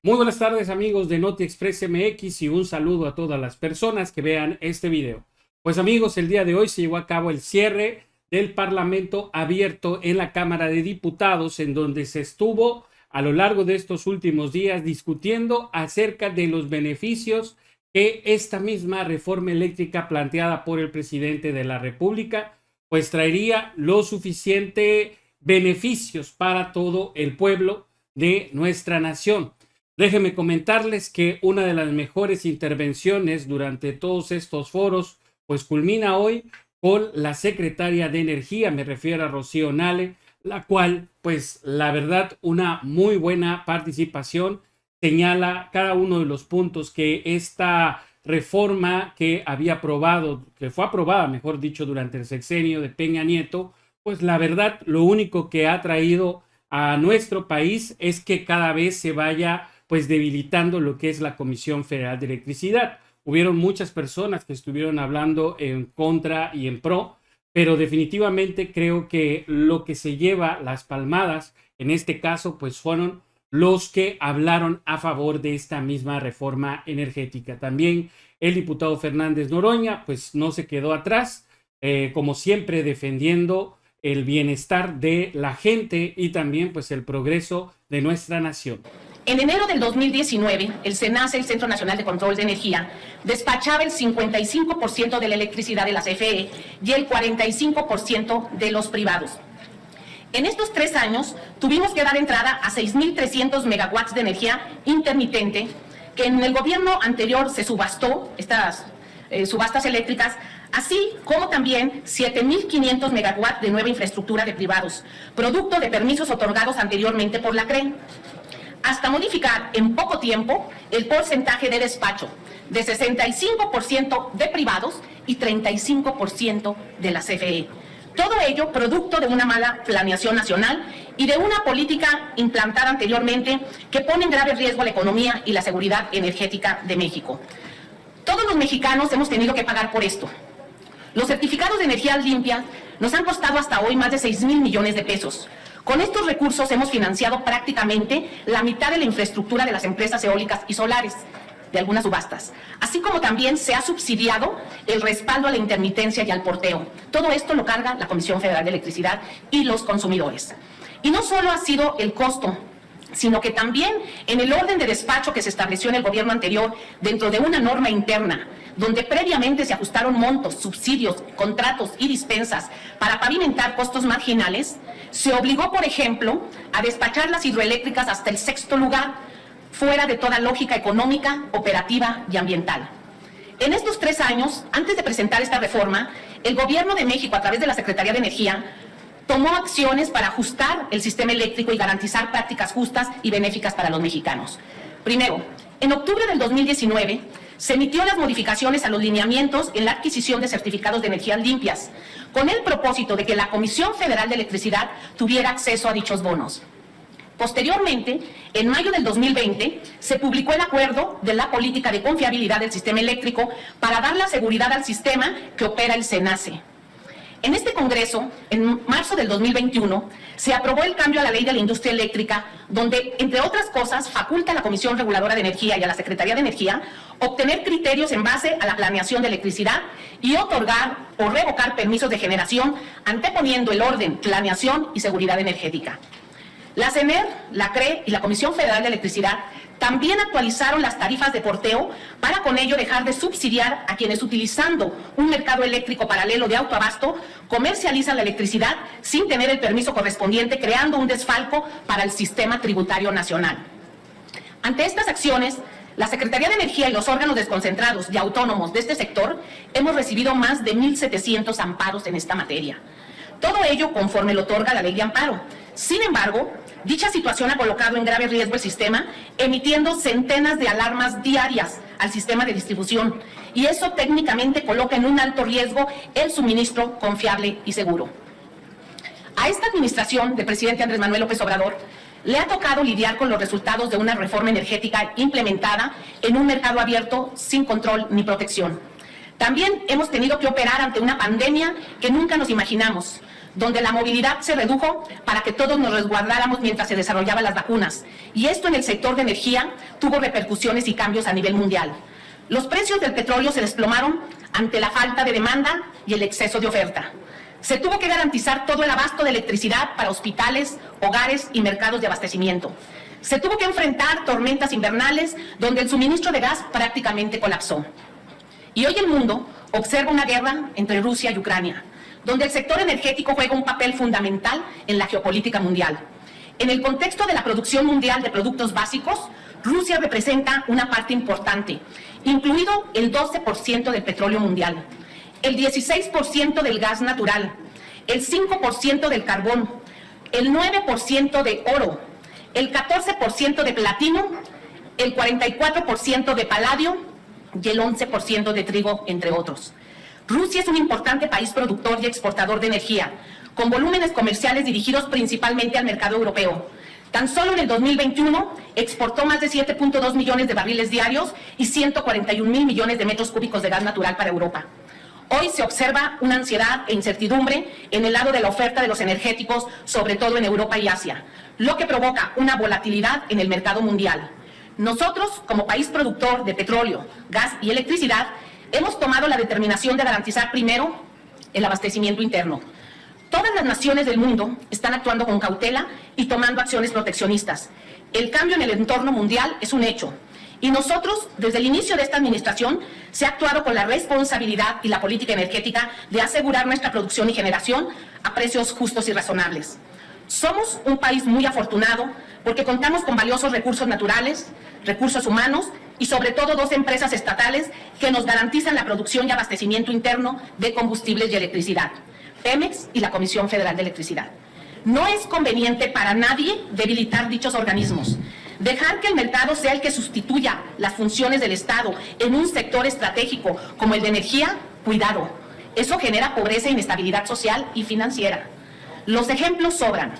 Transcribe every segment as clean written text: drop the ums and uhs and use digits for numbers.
Muy buenas tardes amigos de Noti Express MX y un saludo a todas las personas que vean este video. Pues amigos, el día de hoy se llevó a cabo el cierre del Parlamento abierto en la Cámara de Diputados, en donde se estuvo a lo largo de estos últimos días discutiendo acerca de los beneficios que esta misma reforma eléctrica planteada por el presidente de la República pues traería los suficientes beneficios para todo el pueblo de nuestra nación. Déjenme comentarles que una de las mejores intervenciones durante todos estos foros pues culmina hoy con la secretaria de Energía, me refiero a Rocío Nale, la cual pues la verdad una muy buena participación, señala cada uno de los puntos que esta reforma que había aprobado, que fue aprobada mejor dicho durante el sexenio de Peña Nieto, pues la verdad lo único que ha traído a nuestro país es que cada vez se vaya pues debilitando lo que es la Comisión Federal de Electricidad. Hubieron muchas personas que estuvieron hablando en contra y en pro, pero definitivamente creo que lo que se lleva las palmadas en este caso pues fueron los que hablaron a favor de esta misma reforma energética. También el diputado Fernández Noroña pues no se quedó atrás, como siempre defendiendo el bienestar de la gente y también pues el progreso de nuestra nación. En enero del 2019, el CENACE, el Centro Nacional de Control de Energía, despachaba el 55% de la electricidad de la CFE y el 45% de los privados. En estos 3 años, tuvimos que dar entrada a 6.300 megawatts de energía intermitente, que en el gobierno anterior se subastó, estas subastas eléctricas, así como también 7.500 megawatts de nueva infraestructura de privados, producto de permisos otorgados anteriormente por la CRE, hasta modificar en poco tiempo el porcentaje de despacho de 65% de privados y 35% de la CFE. Todo ello producto de una mala planeación nacional y de una política implantada anteriormente que pone en grave riesgo la economía y la seguridad energética de México. Todos los mexicanos hemos tenido que pagar por esto. Los certificados de energía limpia nos han costado hasta hoy más de 6,000 millones de pesos. Con estos recursos hemos financiado prácticamente la mitad de la infraestructura de las empresas eólicas y solares, de algunas subastas, así como también se ha subsidiado el respaldo a la intermitencia y al porteo. Todo esto lo carga la Comisión Federal de Electricidad y los consumidores. Y no solo ha sido el costo, sino que también en el orden de despacho que se estableció en el gobierno anterior dentro de una norma interna, donde previamente se ajustaron montos, subsidios, contratos y dispensas para pavimentar costos marginales, se obligó, por ejemplo, a despachar las hidroeléctricas hasta el 6º lugar, fuera de toda lógica económica, operativa y ambiental. En estos 3 años, antes de presentar esta reforma, el Gobierno de México, a través de la Secretaría de Energía, tomó acciones para ajustar el sistema eléctrico y garantizar prácticas justas y benéficas para los mexicanos. Primero, en octubre del 2019, se emitió las modificaciones a los lineamientos en la adquisición de certificados de energías limpias, con el propósito de que la Comisión Federal de Electricidad tuviera acceso a dichos bonos. Posteriormente, en mayo del 2020, se publicó el acuerdo de la política de confiabilidad del sistema eléctrico para dar la seguridad al sistema que opera el CENACE. En este Congreso, en marzo del 2021, se aprobó el cambio a la Ley de la Industria Eléctrica, donde, entre otras cosas, faculta a la Comisión Reguladora de Energía y a la Secretaría de Energía obtener criterios en base a la planeación de electricidad y otorgar o revocar permisos de generación, anteponiendo el orden, planeación y seguridad energética. La CENER, la CRE y la Comisión Federal de Electricidad también actualizaron las tarifas de porteo para con ello dejar de subsidiar a quienes, utilizando un mercado eléctrico paralelo de autoabasto, comercializan la electricidad sin tener el permiso correspondiente, creando un desfalco para el sistema tributario nacional. Ante estas acciones, la Secretaría de Energía y los órganos desconcentrados y autónomos de este sector hemos recibido más de 1,700 amparos en esta materia. Todo ello conforme lo otorga la Ley de Amparo. Sin embargo, dicha situación ha colocado en grave riesgo el sistema, emitiendo centenas de alarmas diarias al sistema de distribución, y eso técnicamente coloca en un alto riesgo el suministro confiable y seguro. A esta administración del presidente Andrés Manuel López Obrador le ha tocado lidiar con los resultados de una reforma energética implementada en un mercado abierto sin control ni protección. También hemos tenido que operar ante una pandemia que nunca nos imaginamos, donde la movilidad se redujo para que todos nos resguardáramos mientras se desarrollaban las vacunas. Y esto en el sector de energía tuvo repercusiones y cambios a nivel mundial. Los precios del petróleo se desplomaron ante la falta de demanda y el exceso de oferta. Se tuvo que garantizar todo el abasto de electricidad para hospitales, hogares y mercados de abastecimiento. Se tuvo que enfrentar tormentas invernales donde el suministro de gas prácticamente colapsó. Y hoy el mundo observa una guerra entre Rusia y Ucrania, donde el sector energético juega un papel fundamental en la geopolítica mundial. En el contexto de la producción mundial de productos básicos, Rusia representa una parte importante, incluido el 12% del petróleo mundial, el 16% del gas natural, el 5% del carbón, el 9% de oro, el 14% de platino, el 44% de paladio y el 11% de trigo, entre otros. Rusia es un importante país productor y exportador de energía, con volúmenes comerciales dirigidos principalmente al mercado europeo. Tan solo en el 2021 exportó más de 7.2 millones de barriles diarios y 141.000 millones de metros cúbicos de gas natural para Europa. Hoy se observa una ansiedad e incertidumbre en el lado de la oferta de los energéticos, sobre todo en Europa y Asia, lo que provoca una volatilidad en el mercado mundial. Nosotros, como país productor de petróleo, gas y electricidad, hemos tomado la determinación de garantizar primero el abastecimiento interno. Todas las naciones del mundo están actuando con cautela y tomando acciones proteccionistas. El cambio en el entorno mundial es un hecho. Y nosotros, desde el inicio de esta administración, se ha actuado con la responsabilidad y la política energética de asegurar nuestra producción y generación a precios justos y razonables. Somos un país muy afortunado porque contamos con valiosos recursos naturales, recursos humanos y sobre todo 2 empresas estatales que nos garantizan la producción y abastecimiento interno de combustibles y electricidad, Pemex y la Comisión Federal de Electricidad. No es conveniente para nadie debilitar dichos organismos. Dejar que el mercado sea el que sustituya las funciones del Estado en un sector estratégico como el de energía, cuidado. Eso genera pobreza e inestabilidad social y financiera. Los ejemplos sobran.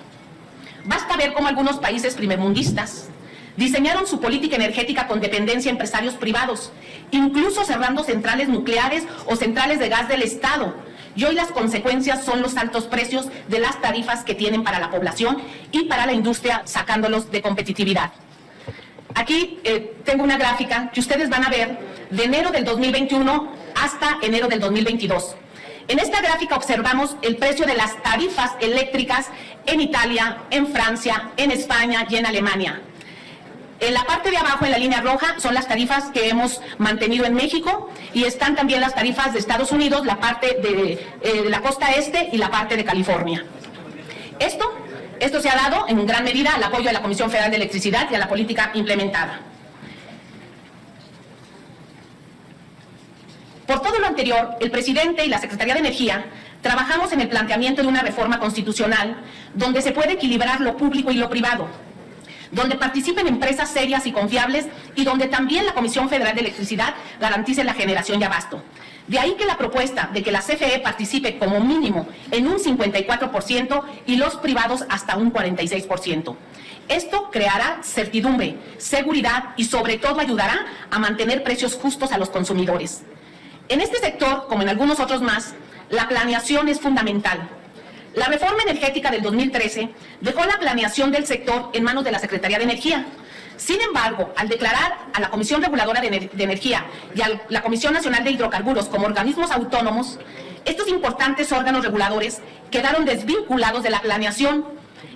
Basta ver cómo algunos países primermundistas diseñaron su política energética con dependencia a empresarios privados, incluso cerrando centrales nucleares o centrales de gas del Estado. Y hoy las consecuencias son los altos precios de las tarifas que tienen para la población y para la industria, sacándolos de competitividad. Aquí tengo una gráfica que ustedes van a ver de enero del 2021 hasta enero del 2022. En esta gráfica observamos el precio de las tarifas eléctricas en Italia, en Francia, en España y en Alemania. En la parte de abajo, en la línea roja, son las tarifas que hemos mantenido en México y están también las tarifas de Estados Unidos, la parte de la costa este y la parte de California. Esto se ha dado en gran medida al apoyo de la Comisión Federal de Electricidad y a la política implementada. Por todo lo anterior, el presidente y la Secretaría de Energía trabajamos en el planteamiento de una reforma constitucional donde se puede equilibrar lo público y lo privado, donde participen empresas serias y confiables y donde también la Comisión Federal de Electricidad garantice la generación y abasto. De ahí que la propuesta de que la CFE participe como mínimo en un 54% y los privados hasta un 46%. Esto creará certidumbre, seguridad y sobre todo ayudará a mantener precios justos a los consumidores. En este sector, como en algunos otros más, la planeación es fundamental. La reforma energética del 2013 dejó la planeación del sector en manos de la Secretaría de Energía. Sin embargo, al declarar a la Comisión Reguladora de Energía y a la Comisión Nacional de Hidrocarburos como organismos autónomos, estos importantes órganos reguladores quedaron desvinculados de la planeación.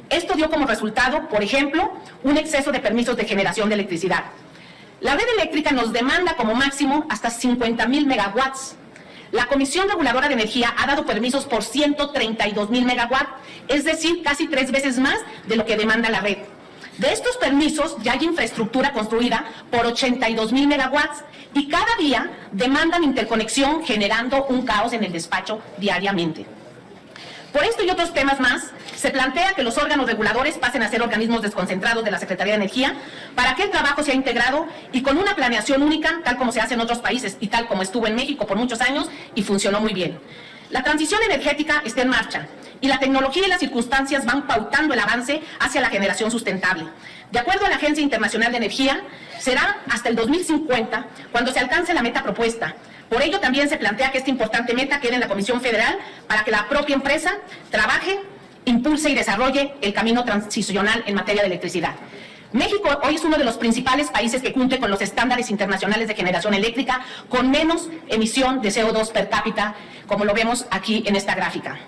Esto dio como resultado, por ejemplo, un exceso de permisos de generación de electricidad. La red eléctrica nos demanda como máximo hasta 50.000 megawatts. La Comisión Reguladora de Energía ha dado permisos por 132.000 megawatts, es decir, casi 3 veces más de lo que demanda la red. De estos permisos ya hay infraestructura construida por 82.000 megawatts y cada día demandan interconexión generando un caos en el despacho diariamente. Por esto y otros temas más, se plantea que los órganos reguladores pasen a ser organismos desconcentrados de la Secretaría de Energía para que el trabajo sea integrado y con una planeación única, tal como se hace en otros países y tal como estuvo en México por muchos años y funcionó muy bien. La transición energética está en marcha y la tecnología y las circunstancias van pautando el avance hacia la generación sustentable. De acuerdo a la Agencia Internacional de Energía, será hasta el 2050 cuando se alcance la meta propuesta, Por ello también se plantea que esta importante meta quede en la Comisión Federal para que la propia empresa trabaje, impulse y desarrolle el camino transicional en materia de electricidad. México hoy es uno de los principales países que cumple con los estándares internacionales de generación eléctrica con menos emisión de CO2 per cápita, como lo vemos aquí en esta gráfica.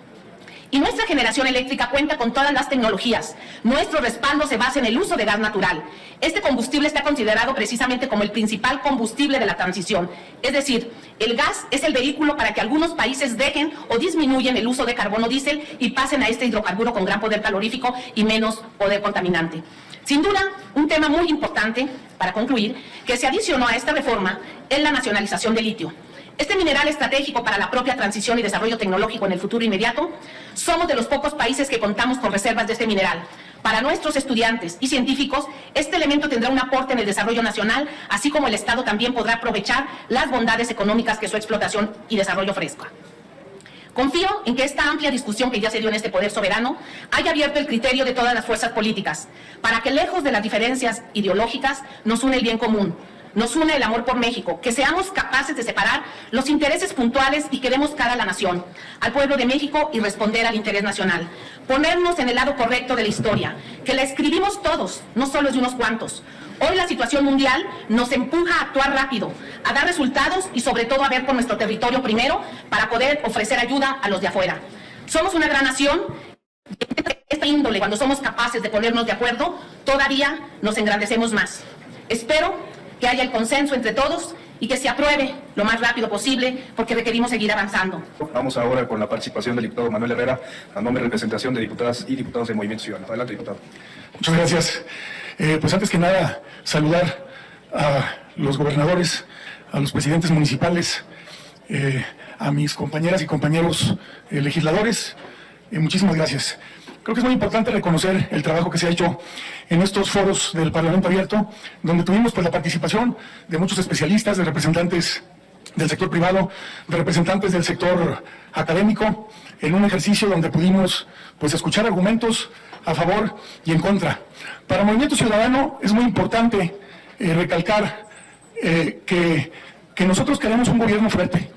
Y nuestra generación eléctrica cuenta con todas las tecnologías. Nuestro respaldo se basa en el uso de gas natural. Este combustible está considerado precisamente como el principal combustible de la transición. Es decir, el gas es el vehículo para que algunos países dejen o disminuyan el uso de carbono diésel y pasen a este hidrocarburo con gran poder calorífico y menos poder contaminante. Sin duda, un tema muy importante, para concluir, que se adicionó a esta reforma es la nacionalización del litio. Este mineral estratégico para la propia transición y desarrollo tecnológico en el futuro inmediato, somos de los pocos países que contamos con reservas de este mineral. Para nuestros estudiantes y científicos, este elemento tendrá un aporte en el desarrollo nacional, así como el Estado también podrá aprovechar las bondades económicas que su explotación y desarrollo ofrezca. Confío en que esta amplia discusión que ya se dio en este poder soberano haya abierto el criterio de todas las fuerzas políticas, para que lejos de las diferencias ideológicas nos une el bien común, nos une el amor por México, que seamos capaces de separar los intereses puntuales y que demos cara a la nación, al pueblo de México y responder al interés nacional. Ponernos en el lado correcto de la historia, que la escribimos todos, no solo es de unos cuantos. Hoy la situación mundial nos empuja a actuar rápido, a dar resultados y sobre todo a ver por nuestro territorio primero para poder ofrecer ayuda a los de afuera. Somos una gran nación. Esta índole, cuando somos capaces de ponernos de acuerdo, todavía nos engrandecemos más. Espero que haya el consenso entre todos y que se apruebe lo más rápido posible, porque requerimos seguir avanzando. Vamos ahora con la participación del diputado Manuel Herrera, a nombre de representación de diputadas y diputados del Movimiento Ciudadano. Adelante, diputado. Muchas gracias. Pues antes que nada, saludar a los gobernadores, a los presidentes municipales, a mis compañeras y compañeros legisladores. Muchísimas gracias. Creo que es muy importante reconocer el trabajo que se ha hecho en estos foros del Parlamento Abierto, donde tuvimos pues la participación de muchos especialistas, de representantes del sector privado, de representantes del sector académico, en un ejercicio donde pudimos pues escuchar argumentos a favor y en contra. Para Movimiento Ciudadano es muy importante recalcar que nosotros queremos un gobierno fuerte,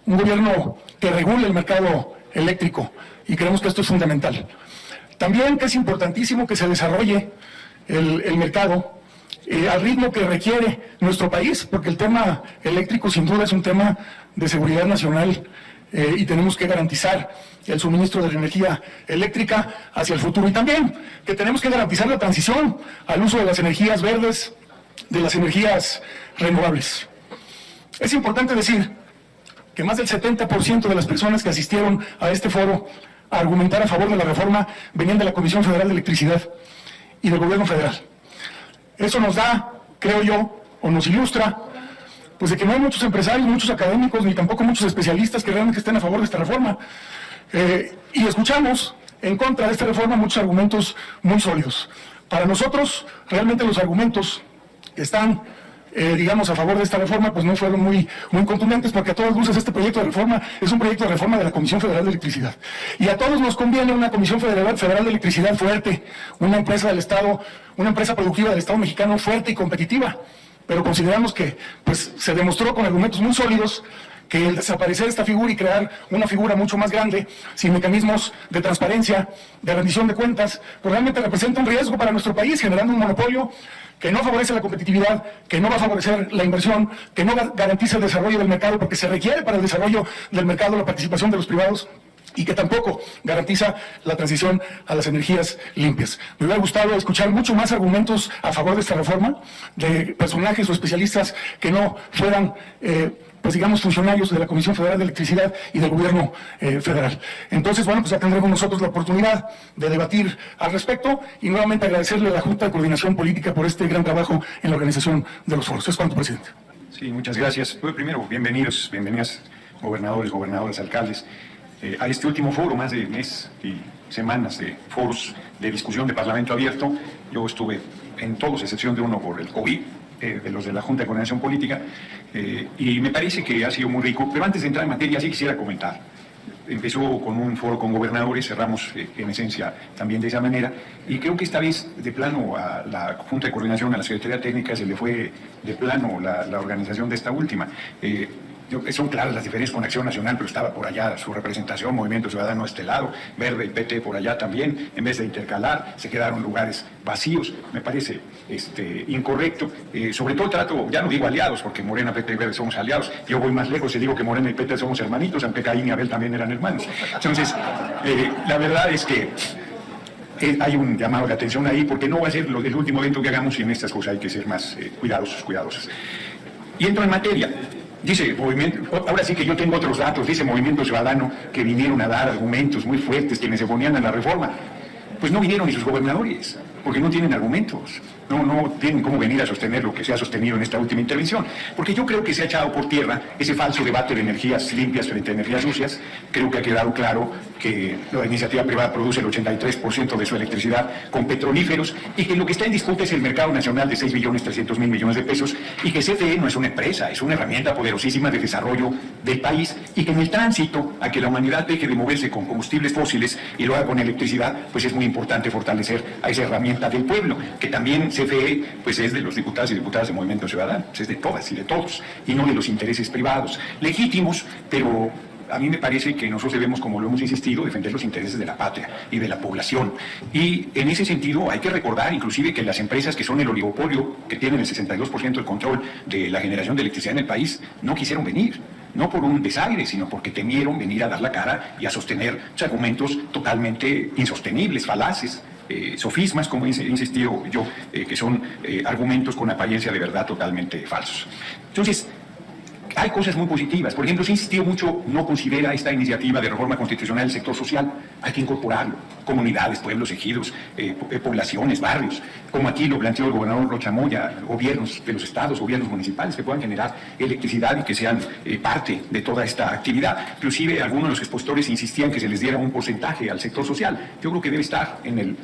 un gobierno que regule el mercado eléctrico, y creemos que esto es fundamental. También que es importantísimo que se desarrolle el mercado al ritmo que requiere nuestro país, porque el tema eléctrico sin duda es un tema de seguridad nacional y tenemos que garantizar el suministro de la energía eléctrica hacia el futuro. Y también que tenemos que garantizar la transición al uso de las energías verdes, de las energías renovables. Es importante decir que más del 70% de las personas que asistieron a este foro a argumentar a favor de la reforma venían de la Comisión Federal de Electricidad y del Gobierno Federal. Eso nos da, creo yo, o nos ilustra, pues de que no hay muchos empresarios, muchos académicos, ni tampoco muchos especialistas que realmente estén a favor de esta reforma. Y escuchamos en contra de esta reforma muchos argumentos muy sólidos. Para nosotros, realmente los argumentos que están digamos, a favor de esta reforma, pues no fueron muy contundentes, porque a todas luces este proyecto de reforma es un proyecto de reforma de la Comisión Federal de Electricidad. Y a todos nos conviene una Comisión Federal de Electricidad fuerte, una empresa del Estado, una empresa productiva del Estado mexicano fuerte y competitiva. Pero consideramos que pues, se demostró con argumentos muy sólidos que el desaparecer esta figura y crear una figura mucho más grande, sin mecanismos de transparencia, de rendición de cuentas, pues realmente representa un riesgo para nuestro país, generando un monopolio que no favorece la competitividad, que no va a favorecer la inversión, que no garantiza el desarrollo del mercado, porque se requiere para el desarrollo del mercado la participación de los privados, y que tampoco garantiza la transición a las energías limpias. Me hubiera gustado escuchar mucho más argumentos a favor de esta reforma, de personajes o especialistas que no fueran pues digamos, funcionarios de la Comisión Federal de Electricidad y del Gobierno Federal. Entonces, bueno, pues ya tendremos nosotros la oportunidad de debatir al respecto y nuevamente agradecerle a la Junta de Coordinación Política por este gran trabajo en la organización de los foros. Es cuanto, presidente. Sí, muchas gracias. Primero, bienvenidas, gobernadores, gobernadoras, alcaldes, a este último foro, más de mes y semanas de foros de discusión de Parlamento Abierto. Yo estuve en todos, a excepción de uno por el COVID, de los de la Junta de Coordinación Política, y me parece que ha sido muy rico. Pero antes de entrar en materia, sí quisiera comentar. Empezó con un foro con gobernadores, cerramos en esencia también de esa manera, y creo que esta vez de plano a la Junta de Coordinación, a la Secretaría Técnica, se le fue de plano la organización de esta última. son claras las diferencias con Acción Nacional, pero estaba por allá su representación, Movimiento Ciudadano a este lado, Verde y PT por allá también. En vez de intercalar, se quedaron lugares vacíos. Me parece incorrecto. Sobre todo trato, ya no digo aliados, porque Morena, PT y Verde somos aliados. Yo voy más lejos y digo que Morena y PT somos hermanitos, aunque Caín y Abel también eran hermanos. Entonces, la verdad es que hay un llamado de atención ahí, porque no va a ser el último evento que hagamos, y en estas cosas hay que ser más cuidadosos. Y entro en materia. Dice Movimiento, ahora sí que yo tengo otros datos, dice Movimiento Ciudadano que vinieron a dar argumentos muy fuertes quienes se oponían a la reforma. Pues no vinieron ni sus gobernadores, porque no tienen argumentos, no tienen cómo venir a sostener lo que se ha sostenido en esta última intervención. Porque yo creo que se ha echado por tierra ese falso debate de energías limpias frente a energías sucias. Creo que ha quedado claro que la iniciativa privada produce el 83% de su electricidad con petrolíferos, y que lo que está en disputa es el mercado nacional de 6.300.000 millones de pesos, y que CFE no es una empresa, es una herramienta poderosísima de desarrollo del país, y que en el tránsito a que la humanidad deje de moverse con combustibles fósiles y lo haga con electricidad, pues es muy importante fortalecer a esa herramienta del pueblo, que también CFE pues es de los diputados y diputadas de Movimiento Ciudadano, pues es de todas y de todos, y no de los intereses privados, legítimos, pero a mí me parece que nosotros debemos, como lo hemos insistido, defender los intereses de la patria y de la población. Y en ese sentido hay que recordar inclusive que las empresas que son el oligopolio, que tienen el 62% del control de la generación de electricidad en el país, no quisieron venir. No por un desaire, sino porque temieron venir a dar la cara y a sostener argumentos totalmente insostenibles, falaces, sofismas, como he insistido yo, que son argumentos con apariencia de verdad totalmente falsos. Entonces, hay cosas muy positivas. Por ejemplo, se ha insistido mucho, no considera esta iniciativa de reforma constitucional el sector social. Hay que incorporarlo. Comunidades, pueblos, ejidos, poblaciones, barrios. Como aquí lo planteó el gobernador Rocha Moya, gobiernos de los estados, gobiernos municipales que puedan generar electricidad y que sean parte de toda esta actividad. Inclusive algunos de los expositores insistían que se les diera un porcentaje al sector social. Yo creo que debe estar en el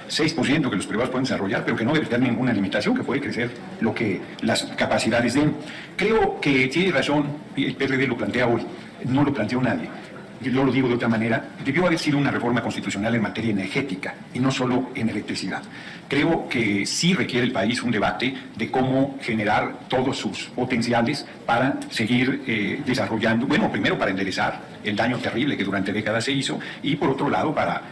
6% que los privados pueden desarrollar, pero que no debe tener ninguna limitación, que puede crecer lo que las capacidades den. Creo que tiene razón, y el PRD lo plantea hoy, no lo planteó nadie. Yo lo digo de otra manera, debió haber sido una reforma constitucional en materia energética y no solo en electricidad. Creo que sí requiere el país un debate de cómo generar todos sus potenciales para seguir desarrollando, bueno, primero para enderezar el daño terrible que durante décadas se hizo, y por otro lado para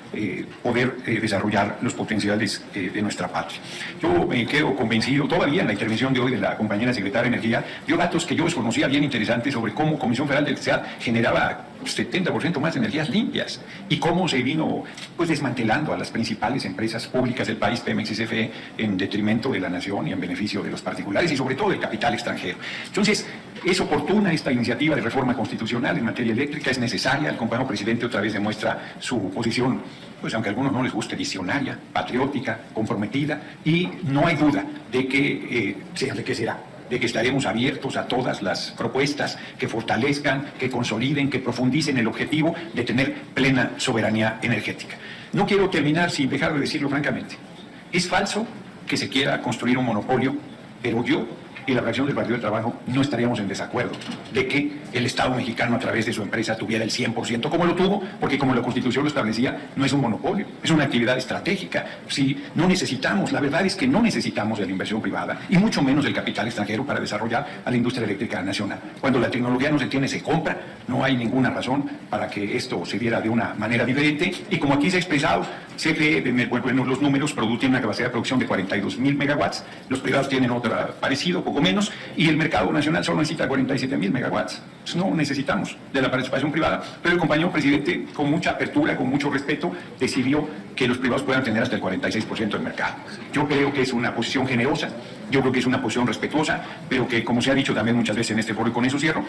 poder desarrollar los potenciales de nuestra patria. Yo me quedo convencido, todavía en la intervención de hoy de la compañera secretaria de Energía, dio datos que yo desconocía bien interesantes sobre cómo Comisión Federal de Electricidad generaba 70% más de energías limpias, y cómo se vino pues desmantelando a las principales empresas públicas del país, Pemex y CFE, en detrimento de la nación y en beneficio de los particulares y sobre todo del capital extranjero. Entonces, es oportuna esta iniciativa de reforma constitucional en materia eléctrica, es necesaria. El compañero presidente otra vez demuestra su posición, pues aunque a algunos no les guste, visionaria, patriótica, comprometida, y no hay duda de que se enriquecerá, de que estaremos abiertos a todas las propuestas que fortalezcan, que consoliden, que profundicen el objetivo de tener plena soberanía energética. No quiero terminar sin dejar de decirlo francamente. Es falso que se quiera construir un monopolio, pero yo y la fracción del Partido del Trabajo no estaríamos en desacuerdo de que el Estado mexicano a través de su empresa tuviera el 100%, como lo tuvo, porque como la Constitución lo establecía, no es un monopolio, es una actividad estratégica. Si no necesitamos, la verdad es que no necesitamos de la inversión privada y mucho menos del capital extranjero para desarrollar a la industria eléctrica nacional. Cuando la tecnología no se tiene, se compra, no hay ninguna razón para que esto se viera de una manera diferente, y como aquí se ha expresado, CFE, bueno, los números tienen una capacidad de producción de 42.000 megawatts, los privados tienen otra parecido, poco menos, y el mercado nacional solo necesita 47.000 megawatts. Entonces, no necesitamos de la participación privada, pero el compañero presidente, con mucha apertura, con mucho respeto, decidió que los privados puedan tener hasta el 46% del mercado. Yo creo que es una posición generosa, yo creo que es una posición respetuosa, pero que, como se ha dicho también muchas veces en este foro, y con eso cierro,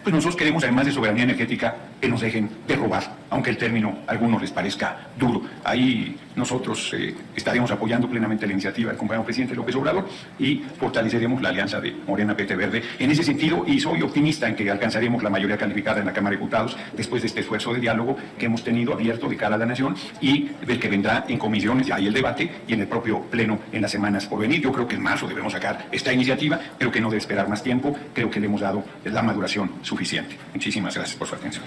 pues nosotros queremos, además de soberanía energética, que nos dejen de robar, aunque el término a algunos les parezca duro. Ahí nosotros estaremos apoyando plenamente la iniciativa del compañero presidente López Obrador y fortaleceremos la alianza de Morena, PT, Verde en ese sentido, y soy optimista en que alcanzaremos la mayoría calificada en la Cámara de Diputados después de este esfuerzo de diálogo que hemos tenido abierto de cara a la nación, y del que vendrá en comisiones, ya hay el debate, y en el propio pleno en las semanas por venir. Yo creo que en marzo debemos sacar esta iniciativa, creo que no debe esperar más tiempo, creo que le hemos dado la maduración suficiente. Muchísimas gracias por su atención.